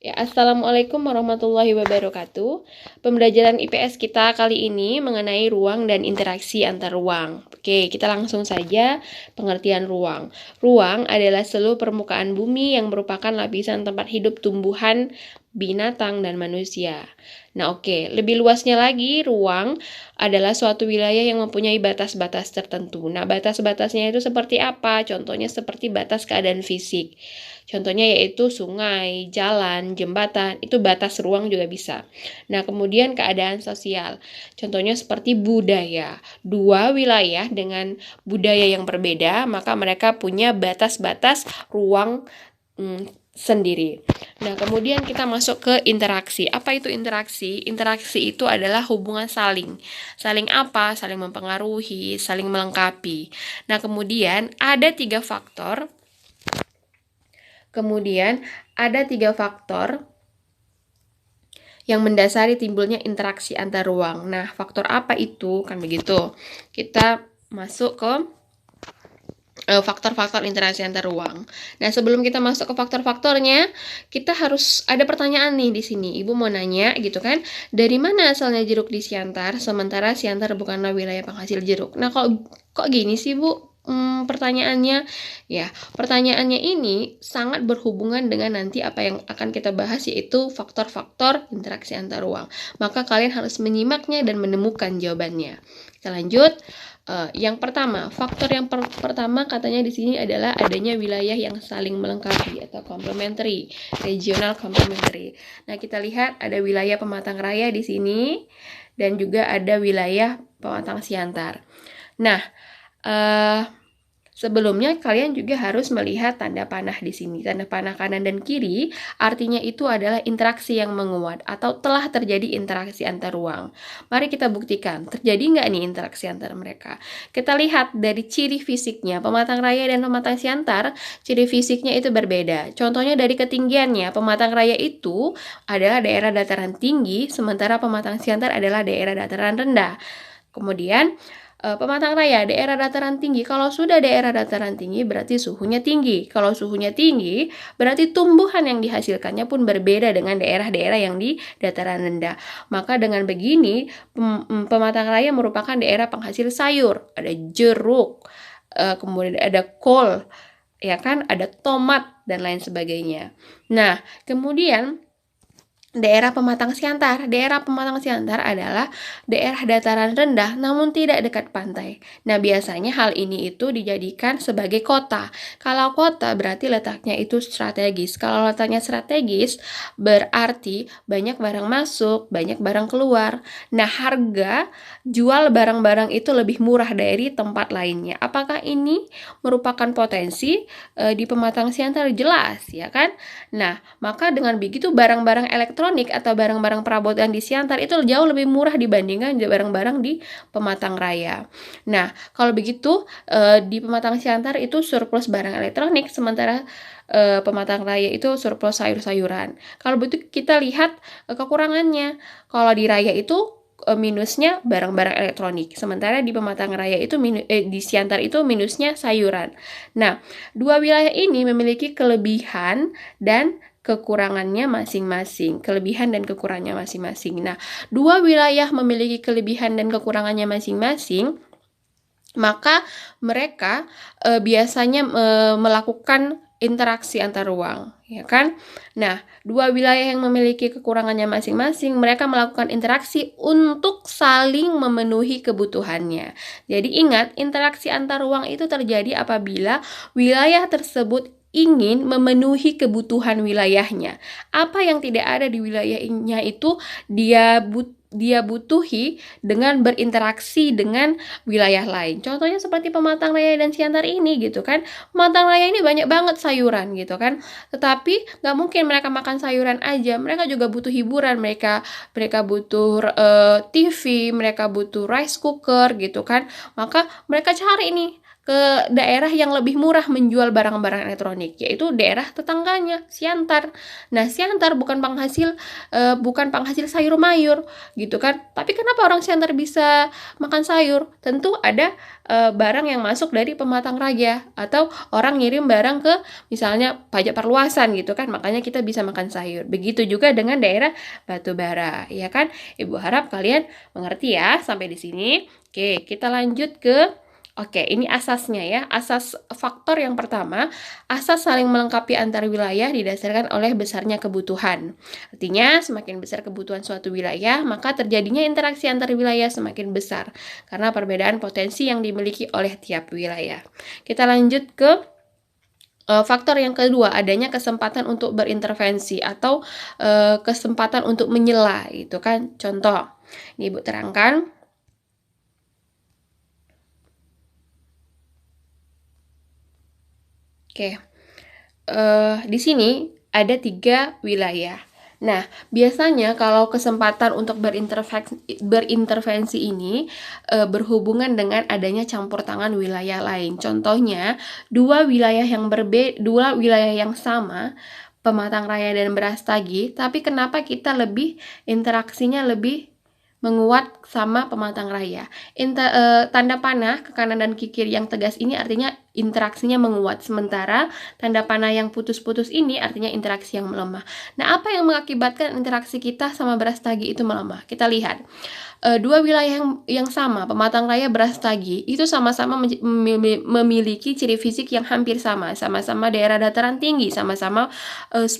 Ya, Assalamualaikum warahmatullahi wabarakatuh. Pembelajaran IPS kita kali ini mengenai ruang dan interaksi antar ruang. Oke, kita langsung saja pengertian ruang. Ruang adalah seluruh permukaan bumi yang merupakan lapisan tempat hidup tumbuhan, binatang, dan manusia. Nah, oke, lebih luasnya lagi, ruang adalah suatu wilayah yang mempunyai batas-batas tertentu. Nah, batas-batasnya itu seperti apa? Contohnya seperti batas keadaan fisik. Contohnya yaitu sungai, jalan, jembatan, itu batas ruang juga bisa. Nah, kemudian keadaan sosial. Contohnya seperti budaya. Dua wilayah dengan budaya yang berbeda, maka mereka punya batas-batas ruang sendiri. Nah, kemudian kita masuk ke interaksi. Apa itu interaksi? Interaksi itu adalah hubungan saling. Saling apa? Saling mempengaruhi, saling melengkapi. Nah, kemudian ada tiga faktor yang mendasari timbulnya interaksi antar ruang. Nah, faktor apa itu? Kan begitu. Kita masuk ke faktor-faktor interaksi antar ruang. Nah, sebelum kita masuk ke faktor-faktornya, kita harus ada pertanyaan nih di sini. Ibu mau nanya gitu kan, dari mana asalnya jeruk di Siantar, sementara Siantar bukanlah wilayah penghasil jeruk. Nah, kok gini sih, Bu? Pertanyaannya, ya, pertanyaannya ini sangat berhubungan dengan nanti apa yang akan kita bahas, yaitu faktor-faktor interaksi antar ruang. Maka kalian harus menyimaknya dan menemukan jawabannya. Kita lanjut. Yang pertama, faktor yang pertama katanya di sini adalah adanya wilayah yang saling melengkapi atau complementary, regional complementary. Nah, kita lihat ada wilayah Pematang Raya di sini dan juga ada wilayah Pematang Siantar. Nah, sebelumnya kalian juga harus melihat tanda panah di sini. Tanda panah kanan dan kiri artinya itu adalah interaksi yang menguat atau telah terjadi interaksi antar ruang. Mari kita buktikan, terjadi nggak nih interaksi antar mereka? Kita lihat dari ciri fisiknya, Pematang Raya dan Pematang Siantar, ciri fisiknya itu berbeda. Contohnya dari ketinggiannya, Pematang Raya itu adalah daerah dataran tinggi, sementara Pematang Siantar adalah daerah dataran rendah. Kemudian, Pematang Raya, daerah dataran tinggi. Kalau sudah daerah dataran tinggi, berarti suhunya tinggi. Kalau suhunya tinggi, berarti tumbuhan yang dihasilkannya pun berbeda dengan daerah-daerah yang di dataran rendah. Maka dengan begini, Pematang Raya merupakan daerah penghasil sayur. Ada jeruk, kemudian ada kol, ya kan? Ada tomat, dan lain sebagainya. Nah, kemudian daerah Pematang Siantar. Daerah Pematang Siantar adalah daerah dataran rendah namun tidak dekat pantai. Nah, biasanya hal ini itu dijadikan sebagai kota. Kalau kota berarti letaknya itu strategis. Kalau letaknya strategis berarti banyak barang masuk, banyak barang keluar. Nah, harga jual barang-barang itu lebih murah dari tempat lainnya. Apakah ini merupakan potensi di Pematang Siantar? Jelas, ya kan? Nah, maka dengan begitu barang-barang elektronik atau barang-barang perabotan di Siantar itu jauh lebih murah dibandingkan barang-barang di Pematang Raya. Nah, kalau begitu di Pematang Siantar itu surplus barang elektronik, sementara Pematang Raya itu surplus sayur-sayuran. Kalau begitu kita lihat kekurangannya. Kalau di Raya itu minusnya barang-barang elektronik, sementara di Pematang Raya itu di Siantar itu minusnya sayuran. Nah, dua wilayah ini memiliki kelebihan dan kekurangannya masing-masing, kelebihan dan kekurangannya masing-masing. Nah, dua wilayah memiliki kelebihan dan kekurangannya masing-masing, maka mereka biasanya melakukan interaksi antar ruang, ya kan? Nah, dua wilayah yang memiliki kekurangannya masing-masing, mereka melakukan interaksi untuk saling memenuhi kebutuhannya. Jadi ingat, interaksi antar ruang itu terjadi apabila wilayah tersebut ingin memenuhi kebutuhan wilayahnya. Apa yang tidak ada di wilayahnya itu dia butuhi dengan berinteraksi dengan wilayah lain. Contohnya seperti Pematang Raya dan Siantar ini gitu kan. Pematang Raya ini banyak banget sayuran gitu kan. Tetapi nggak mungkin mereka makan sayuran aja. Mereka juga butuh hiburan. Mereka butuh TV, mereka butuh rice cooker gitu kan. Maka mereka cari nih ke daerah yang lebih murah menjual barang-barang elektronik, yaitu daerah tetangganya, Siantar. Nah, Siantar bukan penghasil sayur mayur, gitu kan. Tapi kenapa orang Siantar bisa makan sayur? Tentu ada barang yang masuk dari Pematang Raya, atau orang ngirim barang ke misalnya pajak perluasan gitu kan, makanya kita bisa makan sayur. Begitu juga dengan daerah Batubara, ya kan? Ibu harap kalian mengerti ya sampai di sini. Oke, kita lanjut ke ini asasnya ya. Asas faktor yang pertama, asas saling melengkapi antar wilayah didasarkan oleh besarnya kebutuhan. Artinya, semakin besar kebutuhan suatu wilayah, maka terjadinya interaksi antar wilayah semakin besar karena perbedaan potensi yang dimiliki oleh tiap wilayah. Kita lanjut ke faktor yang kedua, adanya kesempatan untuk berintervensi atau kesempatan untuk menyela, gitu kan. Contoh, ini Ibu terangkan. Oke, di sini ada 3 wilayah. Nah, biasanya kalau kesempatan untuk berintervensi ini berhubungan dengan adanya campur tangan wilayah lain. Contohnya, dua wilayah yang sama, Pematang Raya dan Brastagi, tapi kenapa kita interaksinya lebih menguat sama Pematang Raya. Tanda panah ke kanan dan ke kiri yang tegas ini artinya interaksinya menguat, sementara tanda panah yang putus-putus ini artinya interaksi yang melemah. Nah, apa yang mengakibatkan interaksi kita sama Brastagi itu melemah? Kita lihat. Dua wilayah yang sama, Pematang Raya, Brastagi, itu sama-sama memiliki ciri fisik yang hampir sama-sama daerah dataran tinggi, sama-sama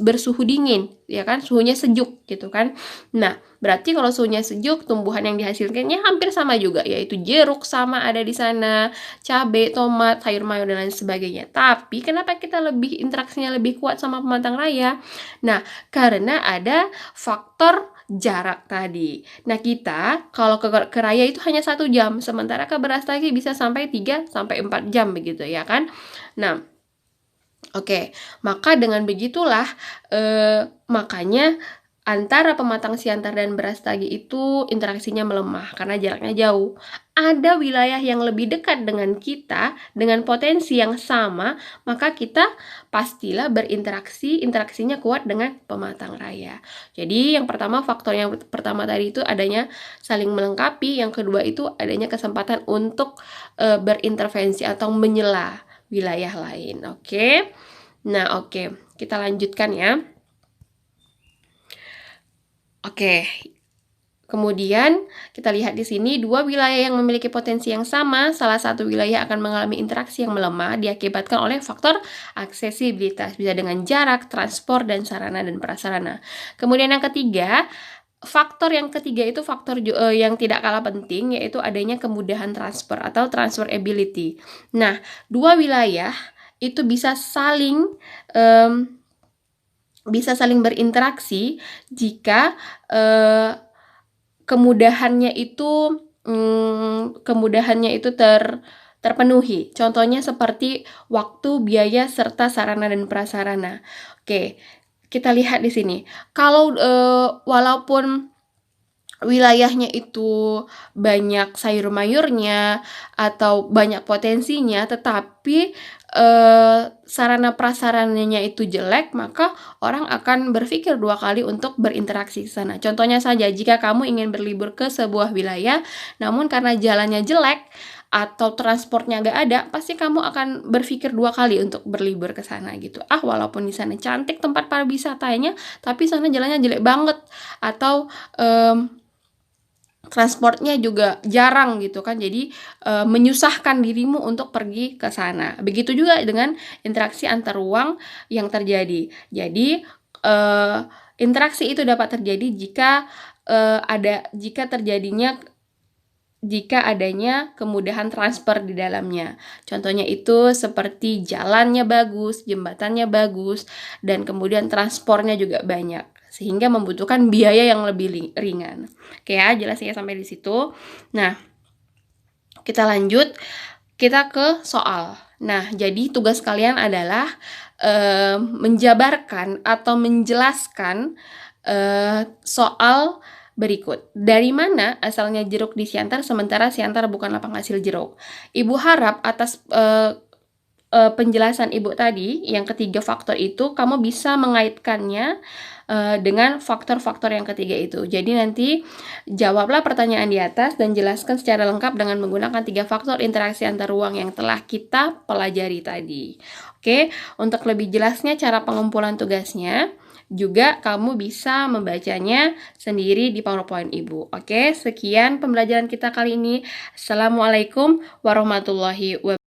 bersuhu dingin, ya kan, suhunya sejuk gitu kan. Nah, berarti kalau suhunya sejuk, tumbuhan yang dihasilkannya hampir sama juga, yaitu jeruk sama ada di sana, cabai, tomat, sayur mayur dan lain sebagainya. Tapi kenapa kita interaksinya lebih kuat sama Pematang Raya? Nah, karena ada faktor jarak tadi. Nah, kita kalau ke Raya itu hanya 1 jam, sementara ke Brastagi bisa sampai 3-4 jam begitu ya kan. Nah, oke, maka dengan begitulah makanya antara Pematang Siantar dan Brastagi itu interaksinya melemah karena jaraknya jauh. Ada wilayah yang lebih dekat dengan kita dengan potensi yang sama, maka kita pastilah interaksinya kuat dengan Pematang Raya. Jadi faktor yang pertama tadi itu adanya saling melengkapi, yang kedua itu adanya kesempatan untuk berintervensi atau menyela wilayah lain. Oke. Nah, kita lanjutkan ya. Oke. Kemudian kita lihat di sini dua wilayah yang memiliki potensi yang sama, salah satu wilayah akan mengalami interaksi yang melemah diakibatkan oleh faktor aksesibilitas, bisa dengan jarak, transport, dan sarana dan prasarana. Kemudian yang ketiga, faktor itu faktor yang tidak kalah penting, yaitu adanya kemudahan transfer atau transferability. Nah, dua wilayah itu bisa saling berinteraksi jika kemudahannya itu terpenuhi. Contohnya seperti waktu, biaya, serta sarana dan prasarana. Oke, kita lihat di sini. Kalau walaupun wilayahnya itu banyak sayur mayurnya atau banyak potensinya, tetapi sarana prasarananya itu jelek, maka orang akan berpikir 2 kali untuk berinteraksi ke sana. Contohnya saja, jika kamu ingin berlibur ke sebuah wilayah, namun karena jalannya jelek atau transportnya nggak ada, pasti kamu akan berpikir 2 kali untuk berlibur ke sana gitu. Walaupun di sana cantik tempat pariwisatanya, tapi sana jalannya jelek banget, atau transportnya juga jarang gitu kan, jadi menyusahkan dirimu untuk pergi ke sana. Begitu juga dengan interaksi antar ruang yang terjadi. Jadi interaksi itu dapat terjadi jika adanya kemudahan transfer di dalamnya. Contohnya itu seperti jalannya bagus, jembatannya bagus, dan kemudian transportnya juga banyak, sehingga membutuhkan biaya yang lebih ringan. Oke ya, jelas ya sampai di situ. Nah, kita lanjut, kita ke soal. Nah, jadi tugas kalian adalah menjabarkan atau menjelaskan soal berikut. Dari mana asalnya jeruk di Siantar sementara Siantar bukanlah penghasil jeruk? Ibu harap atas penjelasan Ibu tadi, yang ketiga faktor itu, kamu bisa mengaitkannya dengan faktor-faktor yang ketiga itu. Jadi nanti jawablah pertanyaan di atas dan jelaskan secara lengkap dengan menggunakan 3 faktor interaksi antar ruang yang telah kita pelajari tadi. Oke, untuk lebih jelasnya cara pengumpulan tugasnya, juga kamu bisa membacanya sendiri di PowerPoint Ibu. Oke, sekian pembelajaran kita kali ini. Assalamualaikum warahmatullahi wabarakatuh.